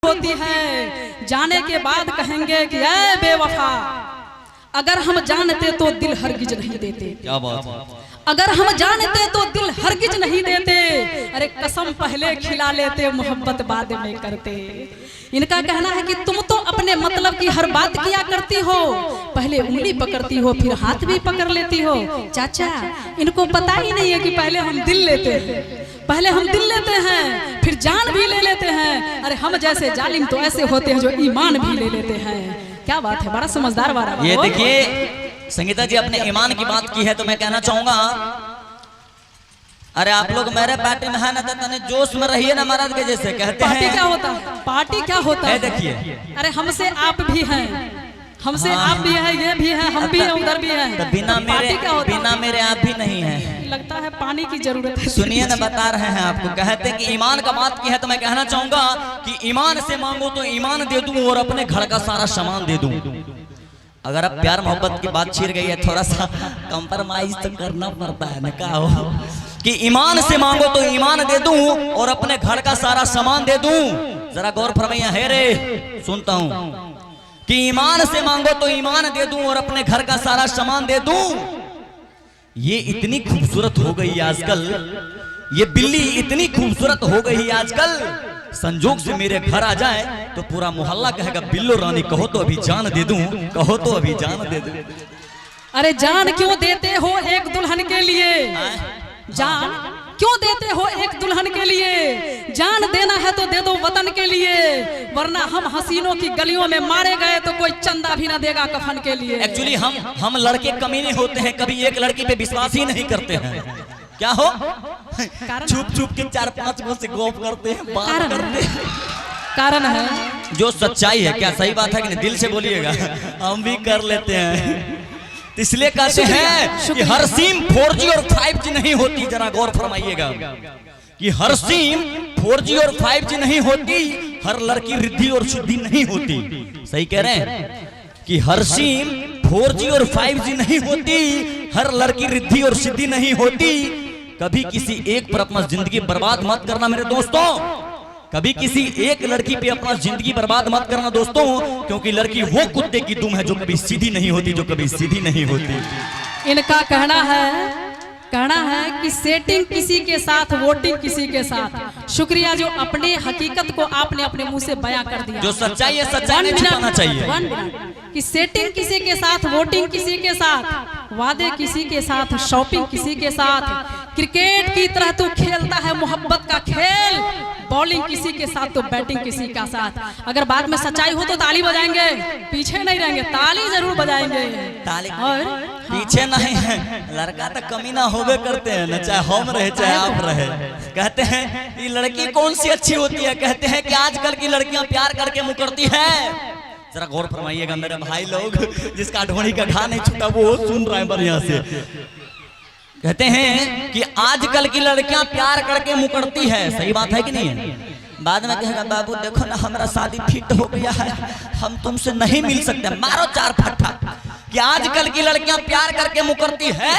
होती है, जाने के बाद कहेंगे कि ऐ बेवफा, अगर हम जानते तो दिल हरगिज नहीं देते। क्या बात है। अगर हम जानते तो दिल हरगिज नहीं देते, अरे कसम पहले खिला लेते, मोहब्बत बाद में करते। इनका कहना है कि तुम तो अपने मतलब की हर बात किया करती हो, पहले उंगली पकड़ती हो फिर हाथ भी पकड़ लेती हो। चाचा, इनको पता ही नहीं है कि पहले हम दिल लेते हैं, पहले हम दिल लेते हैं फिर जान भी ले लेते हैं। अरे हम जैसे जालिम तो ऐसे होते हैं जो ईमान भी ले लेते हैं। क्या बात है, बड़ा समझदार वाला। ये देखिए संगीता जी अपने ईमान की बात की है तो मैं कहना चाहूंगा, अरे आप लोग मेरे पार्टी में है ना, तने जोश में रहिए ना महाराज के जैसे कहते हैं। पार्टी क्या होता है, पार्टी क्या होता है? देखिए, अरे हमसे आप भी हैं, हमसे आप भी हैं, ये भी हैं, हम भी हैं, उधर भी हैं। तो बिना मेरे आप भी नहीं है। लगता है पानी की जरूरत है। सुनिए ना, बता रहे हैं आपको, कहते हैं कि ईमान का बात की है तो मैं कहना चाहूंगा कि ईमान से मांगो तो ईमान दे दूं और अपने घर का सारा सामान दे दूं। अगर आप प्यार मोहब्बत की बात छिड़ गई है, थोड़ा सा कंप्रोमाइज तो करना पड़ता है ना। क्या हो कि ईमान से मांगो तो ईमान दे दूं और अपने घर का सारा सामान दे दूं। जरा गौर फरमाइए, है रे सुनता हूं कि ईमान से मांगो तो ईमान दे दूं और अपने घर का सारा सामान दे दूं। ये इतनी खूबसूरत हो गई आजकल, ये बिल्ली इतनी खूबसूरत हो गई आजकल, संजोग से मेरे घर आ जाए तो पूरा मोहल्ला कहेगा बिल्लो रानी कहो तो अभी जान दे दूं, कहो तो अभी जान दे दूं। अरे जान क्यों देते हो एक दुल्हन के लिए? जान क्यों देते हो एक दुल्हन के लिए? जान देना है तो दे दो वतन के लिए, वरना हम हसीनों की गलियों में मारे गए तो कोई चंदा भी ना देगा कफन के लिए। एक्चुअली हम लड़के कमीने होते हैं, कभी एक लड़की पे विश्वास ही नहीं करते हैं। क्या हो, छुप छुप के 4-5 गो से गॉप करते हैं, बात करते हैं। कारण है जो सच्चाई है। क्या सही बात है कि नहीं? दिल से बोलिएगा, हम भी कर लेते हैं। इसलिए कहते हैं कि हर सिम 4G और 5G नहीं होती। जरा गौर फरमाइएगा कि हर सिम 4G और 5G नहीं होती, हर लड़की रिद्धि और सिद्धि नहीं होती। सही कह रहे हैं कि हर सिम 4G और 5G नहीं होती, हर लड़की रिद्धि और सिद्धि नहीं होती। कभी किसी एक पर अपना जिंदगी बर्बाद मत करना मेरे दोस्तों, कभी किसी एक लड़की पे अपना जिंदगी बर्बाद मत करना दोस्तों, क्योंकि लड़की वो कुत्ते की दुम है जो कभी सीधी नहीं होती, जो कभी सीधी नहीं होती। इनका कहना है कि सेटिंग किसी के साथ, वोटिंग किसी के साथ। शुक्रिया जो अपने हकीकत को आपने अपने मुंह से बयां कर दिया। जो सच्चाई है सच्चाई नहीं छुपाना चाहिए। कि सेटिंग किसी के साथ, वोटिंग किसी के साथ, वादे किसी के साथ, शॉपिंग किसी के साथ। क्रिकेट की तरह तू खेलता है मोहब्बत का खेल, बॉलिंग किसी के साथ तो बैटिंग किसी का साथ। अगर बाद में सच्चाई हो तो ताली बजाएंगे, पीछे नहीं रहेंगे, ताली जरूर बजाएंगे। ताली और पीछे नहीं है, लड़का तो कमी ना होवे करते हैं ना, चाहे हम रहे चाहे आप रहे। कहते हैं ये लड़की कौन सी अच्छी होती है? कहते हैं कि आजकल की लड़कियां प्यार करके मुकरती है। जरा गौर फरमाइएगा मेरे भाई लोग, जिसका ढोड़ी का घा नहीं छूटा वो सुन रहा है बढ़िया से। कहते हैं कि आजकल की लड़कियां प्यार करके मुकरती है। सही बात है कि नहीं है? बाद में कहेगा बाबू देखो ना हमारा शादी फिट हो गया है, हम तुमसे नहीं मिल सकते, मारो 4 फट्टा। कि आजकल की लड़कियां प्यार करके मुकरती है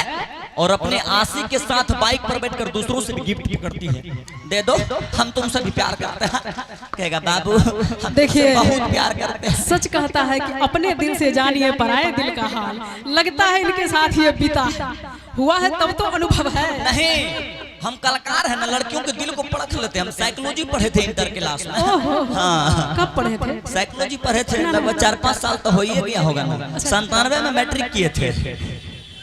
और अपने आशिक के साथ बाइक पर बैठकर दूसरों से भी गिफ्ट करती है, दे दो हम तुमसे भी प्यार करते हैं। कहेगा बाबू देखिए बहुत प्यार करते हैं। सच कहता है कि अपने दिल से जानिए पराए दिल का हाल, लगता है इनके साथ ये बीता हुआ है तब तो अनुभव है। नहीं, हम कलाकार हैं ना, लड़कियों के दिल को परख लेते हैं। हम साइकोलॉजी पढ़े थे इंटर क्लास में। हाँ, कब पढ़े थे? साइकोलॉजी पढ़े थे, लगभग 4-5 साल तो हो ही गया होगा ना। 97 में मैट्रिक किए थे,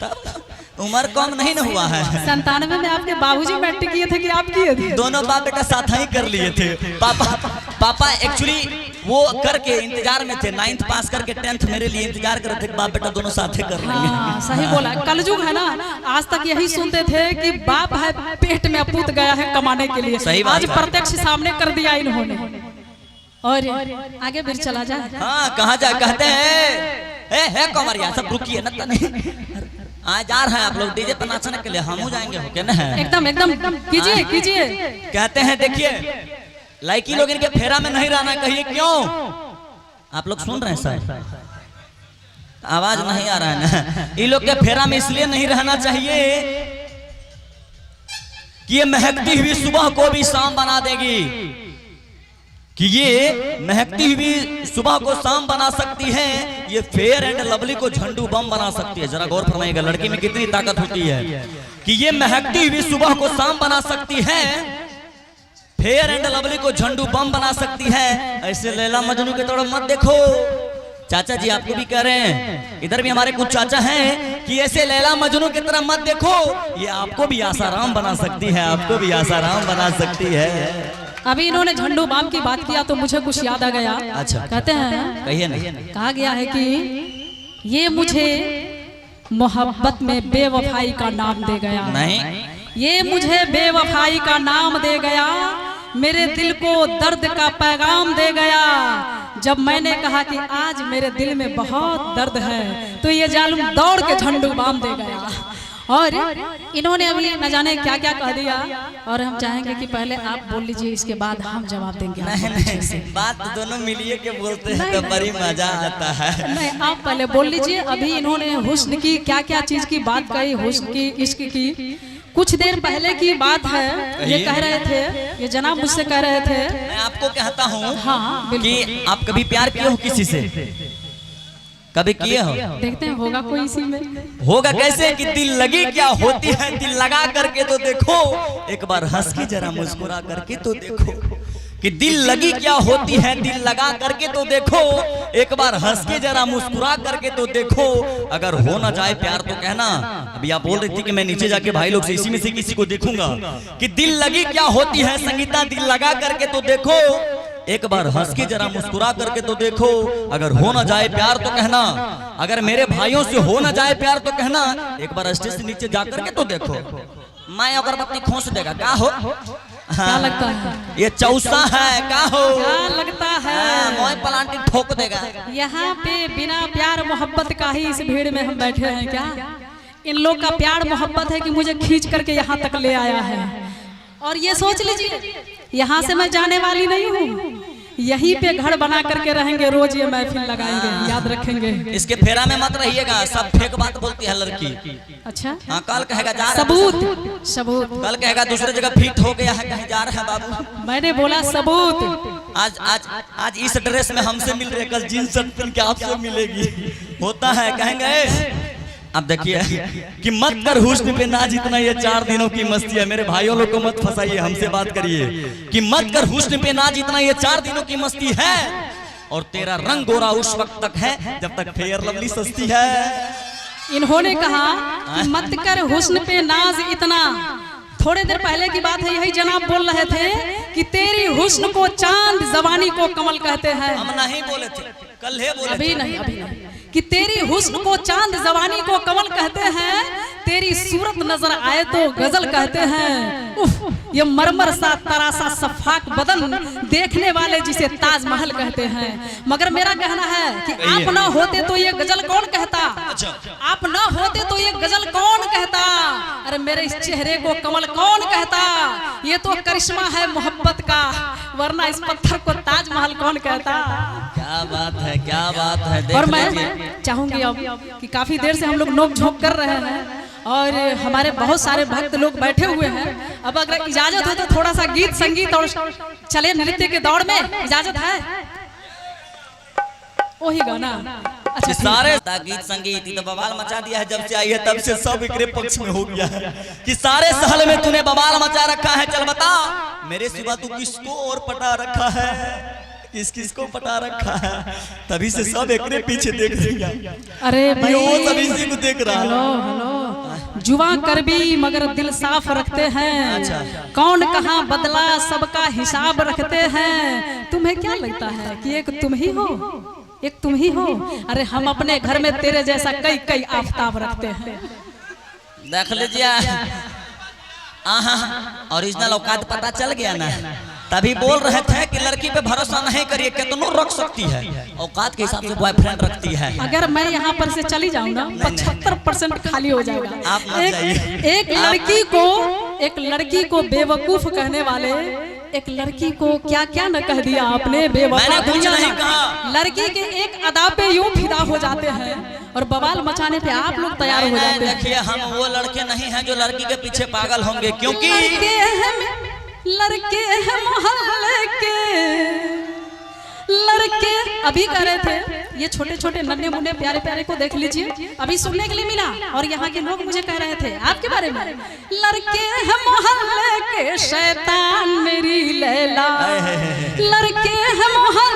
तब उम्र कम नहीं न हुआ है। 97 में आपके बाबूजी मैट्रिक किए थे कि आप किए थे? दोनों बाप बेटा साथ ही कर लिए थे। पापा एक्चुअली वो करके इंतजार में थे, 9th पास करके 10th मेरे लिए इंतजार कर रहे थे, बाप बेटा दोनों साथ कर लेंगे। हाँ, सही बोला। कलयुग है ना, आज तक यही सुनते थे कि बाप है पेट में पूत गया है कमाने के लिए। सही बात आज प्रत्यक्ष सामने कर दिया इन्होंने। और आगे फिर चला जाए। हाँ, कहा जाए? कहते हैं कमरिया सब रुकिए ना, नहीं आज जा रहे हैं आप लोग डीजे पर नाचने के लिए, हम जाएंगे हो क्या ना? एकदम एकदम कीजिए कीजिए। कहते हैं देखिए लड़की लोग इनके फेरा में नहीं रहना, कहिए क्यों? आप लोग सुन रहे हैं सर? आवाज नहीं आ रहा है ना? ये लोग के फेरा में इसलिए नहीं रहना चाहिए कि ये महकती हुई सुबह को भी शाम बना देगी। कि ये महकती हुई सुबह को शाम बना सकती है, ये फेयर एंड लवली को झंडू बम बना सकती है। जरा गौर फरमाइएगा लड़की में कितनी ताकत होती है कि ये महकती हुई सुबह को शाम बना सकती है, फेयर एंड लवली को झंडू बम बना सकती है। ऐसे लैला मजनू की तरफ मत देखो। चाचा जी आपको भी कह रहे हैं, इधर भी हमारे कुछ चाचा हैं कि ऐसे लैला मजनू की तरफ मत देखो, ये आपको भी आसाराम बना सकती है, आपको भी आसाराम बना सकती है। अभी इन्होंने झंडू बाम की बात किया तो मुझे कुछ याद आ गया। अच्छा, कहते हैं, कहिए नहीं, कहा गया है कि ये मुझे मोहब्बत में बेवफाई का नाम दे गया। नहीं, ये मुझे बेवफाई का नाम दे गया, मेरे दिल को दर्द का पैगाम दे गया। जब मैंने कहा कि आज मेरे दिल में बहुत दर्द है तो ये जालिम दौड़ के झंडू बाम दे गया। और इन्होंने अभी न जाने क्या क्या कह दिया, और हम चाहेंगे कि पहले आप बोल लीजिए, इसके बाद हम जवाब देंगे। नहीं, बात दोनों मिलिए के बोलते हैं तो बड़ी मजा आता है। नहीं, आप पहले बोल लीजिए। अभी इन्होंने हुस्न की क्या क्या चीज की बात कही, हुस्न की, इश्क की। कुछ देर पहले की बात है, ये कह रहे थे, ये जनाब मुझसे कह रहे थे। मैं आपको कहता हूँ हाँ, कि आप कभी प्यार किए हो किसी से? कभी किए हो? देखते हैं होगा कोई इसी में। होगा कैसे कि दिल लगी क्या होती है, दिल लगा करके तो देखो, एक बार हंस के जरा मुस्कुरा करके तो देखो कि दिल लगी क्या होती है, दिल लगा करके तो देखो, एक बार हंस के जरा मुस्कुरा करके तो देखो। अगर हो ना जाए प्यार तो कहना। अभी आप बोल रही थी कि मैं नीचे जाके भाई लोग से इसी में से किसी को देखूंगा कि दिल लगी क्या होती है संगीता, दिल लगा करके तो देखो, एक बार हंस के जरा मुस्कुरा करके तो देखो। अगर हो ना जाए प्यार तो कहना, अगर मेरे भाइयों से हो ना जाए प्यार तो कहना, एक बार स्टेज से नीचे जा करके तो देखो। मैं अगरबत्ती खोस देगा क्या हो? क्या लगता है ये चौसा है क्या हो? क्या लगता है मोय पलांटी ठोक देगा। यहाँ पे बिना प्यार मोहब्बत का ही इस भीड़ में हम बैठे हैं क्या? इन लोग का प्यार मोहब्बत है कि मुझे खींच करके यहाँ तक ले आया है। और ये सोच लीजिए, यहाँ से मैं जाने वाली नहीं हूँ, यहीं पे घर बना करके रहेंगे, रोज ये महफिल लगाएंगे, याद रखेंगे। इसके फेरा में मत रहिएगा, सब फेक बात बोलती है लड़की। अच्छा, हाँ, कल कहेगा जा सबूत, सबूत, कल कहेगा दूसरे जगह फिट हो गया है, कहीं जा रहा है बाबू। मैंने बोला सबूत। आज आज आज इस ड्रेस में हमसे मिल रहे, कल जींस शर्ट पहन के आपसे मिलेगी। होता है, कहेंगे। अब देखिए कि मत कर हुस्न पे नाज, इतना ये 4 दिनों की मस्ती है। मेरे भाइयों लोग को मत फंसाइए, हमसे बात करिए कि मत कर हुस्न पे नाज, इतना ये 4 दिनों की मस्ती है, और तेरा रंग गोरा उस वक्त तक है जब तक फेयर लवली सस्ती है। इन्होंने कहा कि मत कर हुस्न पे नाज इतना। थोड़े देर पहले की बात है, यही जनाब बोल रहे थे कि तेरी हुस्न को चांद, जवानी को कमल कहते हैं। हम नहीं बोले थे, कल है बोले। अभी नहीं, अभी नहीं। कि तेरी हुस्न को चांद, जवानी को कमल कहते हैं, तेरी सूरत नजर आए तो गजल कहते हैं। उफ, ये मरमर सा तरासा सफाक बदन, देखने वाले जिसे ताजमहल कहते हैं। मगर मेरा कहना है कि आप ना होते तो ये गजल कौन कहता? आप ना होते तो ये गजल कौन कहता? अरे मेरे इस चेहरे को कमल कौन कहता? ये तो करिश्मा है मोहब्बत का, वरना इस पत्थर को ताजमहल कौन कहता? क्या बात है, क्या बात है। और मैं चाहूंगी अब कि काफी देर से हम लोग नोक झोंक कर रहे हैं और हमारे बहुत सारे भक्त लोग बैठे हुए हैं। अब अगर इजाजत है तो थोड़ा सा गीत संगीत और चले नृत्य के दौड़ में, इजाजत है? वही गाना। अच्छा, सारे गीत संगीत तो बवाल मचा दिया है। जब से आई है तब से सब एकरे पक्ष में हो गया है कि सारे सहल में तूने बवाल मचा रखा है। चल बता, मेरे सिवा तू किसको और पटा रखा है, किस किस को पटा रखा है? तभी से सब एकरे पीछे देख रही है। अरे भाई, वो सब इसी को देख रहा है। हेलो हेलो, जुआ कर भी मगर दिल साफ रखते हैं। अच्छा। कौन कहाँ बदला सबका हिसाब रखते हैं। तुम्हें क्या लगता है कि एक तुम ही हो, एक तुम ही हो? अरे हम अपने घर में तेरे जैसा कई कई आफताब रखते हैं। देख लीजिए, ओरिजिनल औकात पता चल गया ना, तभी बोल रहे थे कि लड़की पे भरोसा नहीं करिए, कितनों रख सकती है, औकात के हिसाब से बॉयफ्रेंड रखती है। अगर मैं यहाँ पर से चली जाऊँ ना, 75% खाली हो जाएगा। आप मत जाइए। एक लड़की को बेवकूफ कहने वाले, एक लड़की को क्या क्या न कह दिया आपने, बेवकूफ कुछ नहीं कहा। लड़की के एक अदा पे यूं फिदा हो जाते हैं और बवाल मचाने पे आप लोग तैयार हो जाते हैं। देखिए, हम वो लड़के नहीं हैं जो लड़की के पीछे पागल होंगे, क्योंकि लड़के हैं मोहल्ले के, लड़के अभी कह रहे थे, ये छोटे छोटे नन्हे मुन्ने प्यारे प्यारे को देख लीजिए, अभी सुनने के लिए मिला। और यहाँ के लोग मुझे कह रहे थे आपके बारे में, लड़के हैं मोहल्ले के शैतान मेरी लैला, लड़के हैं मोहल्ले